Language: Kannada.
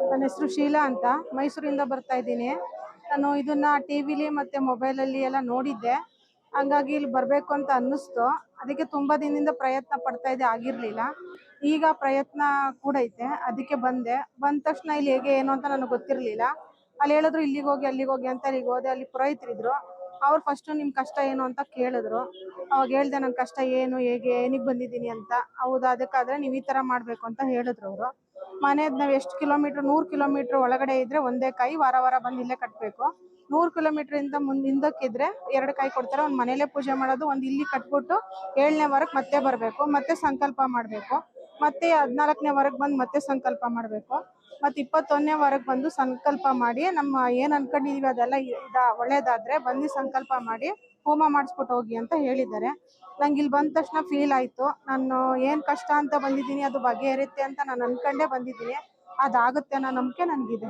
ನನ್ನ ಹೆಸರು ಶೀಲಾ ಅಂತ, ಮೈಸೂರಿಂದ ಬರ್ತಾ ಇದ್ದೀನಿ. ನಾನು ಇದನ್ನ ಟಿವಿಲಿ ಮತ್ತೆ ಮೊಬೈಲಲ್ಲಿ ಎಲ್ಲ ನೋಡಿದ್ದೆ. ಹಂಗಾಗಿ ಇಲ್ಲಿ ಬರಬೇಕು ಅಂತ ಅನ್ನಿಸ್ತು. ಅದಕ್ಕೆ ತುಂಬಾ ದಿನದಿಂದ ಪ್ರಯತ್ನ ಪಡ್ತಾ ಇದ್ದೆ, ಆಗಿರ್ಲಿಲ್ಲ. ಈಗ ಪ್ರಯತ್ನ ಕೂಡ ಐತೆ, ಅದಕ್ಕೆ ಬಂದೆ. ಬಂದ ತಕ್ಷಣ ಇಲ್ಲಿ ಹೇಗೆ ಏನು ಅಂತ ನನಗೆ ಗೊತ್ತಿರಲಿಲ್ಲ. ಅಲ್ಲಿ ಹೇಳಿದ್ರು ಇಲ್ಲಿಗೆ ಹೋಗಿ ಅಲ್ಲಿಗೆ ಹೋಗಿ ಅಂತ. ಅಲ್ಲಿಗೆ ಹೋದೆ, ಅಲ್ಲಿ ಪುರೋಹಿತರಿದ್ರು. ಅವ್ರು ಫಸ್ಟ್ ನಿಮ್ ಕಷ್ಟ ಏನು ಅಂತ ಕೇಳಿದ್ರು. ಅವಾಗ ಹೇಳ್ದೆ ನನ್ನ ಕಷ್ಟ ಏನು, ಹೇಗೆ, ಏನಿಗೆ ಬಂದಿದ್ದೀನಿ ಅಂತ. ಹೌದಾ, ಅದಕ್ಕಾದ್ರೆ ನೀವು ಈ ತರ ಮಾಡ್ಬೇಕು ಅಂತ ಹೇಳಿದ್ರು ಅವರು. ಮನೆಯದ್ ನಾವ್ ಎಷ್ಟು ಕಿಲೋಮೀಟರ್, 100 ಕಿಲೋಮೀಟರ್ ಒಳಗಡೆ ಇದ್ರೆ ಒಂದೇ ಕಾಯಿ ವಾರ ವಾರ ಬಂದು ಇಲ್ಲೇ ಕಟ್ಬೇಕು. 100 ಕಿಲೋಮೀಟರ್ ಇಂದ ಹಿಂದಕ್ಕಿದ್ರೆ 2 ಕಾಯಿ ಕೊಡ್ತಾರೆ. ಒಂದ್ ಮನೇಲೆ ಪೂಜೆ ಮಾಡೋದು, ಒಂದ್ ಇಲ್ಲಿ ಕಟ್ಬಿಟ್ಟು 7ನೇ ವಾರಕ್ಕೆ ಮತ್ತೆ ಬರ್ಬೇಕು, ಮತ್ತೆ ಸಂಕಲ್ಪ ಮಾಡ್ಬೇಕು. ಮತ್ತೆ 14ನೇ ವಾರಕ್ಕೆ ಬಂದು ಮತ್ತೆ ಸಂಕಲ್ಪ ಮಾಡ್ಬೇಕು. ಮತ್ತೆ 21ನೇ ವಾರಕ್ಕೆ ಬಂದು ಸಂಕಲ್ಪ ಮಾಡಿ ನಮ್ಮ ಏನ್ ಅನ್ಕೊಂಡಿದೀವಿ ಅದೆಲ್ಲ ಒಳ್ಳೇದಾದ್ರೆ ಬಂದು ಸಂಕಲ್ಪ ಮಾಡಿ ಹೋಮ ಮಾಡಿಸ್ಬಿಟ್ಟು ಹೋಗಿ ಅಂತ ಹೇಳಿದ್ದಾರೆ. ನಂಗೆ ಇಲ್ಲಿ ಬಂದ ತಕ್ಷಣ ಫೀಲ್ ಆಯ್ತು, ನಾನು ಏನ್ ಕಷ್ಟ ಅಂತ ಬಂದಿದ್ದೀನಿ ಅದು ಬಗೆಹರುತ್ತೆ ಅಂತ ನಾನು ಅನ್ಕೊಂಡೇ ಬಂದಿದ್ದೀನಿ. ಅದಾಗುತ್ತೆ ಅನ್ನೋ ನಂಬಿಕೆ ನನ್ಗಿದೆ.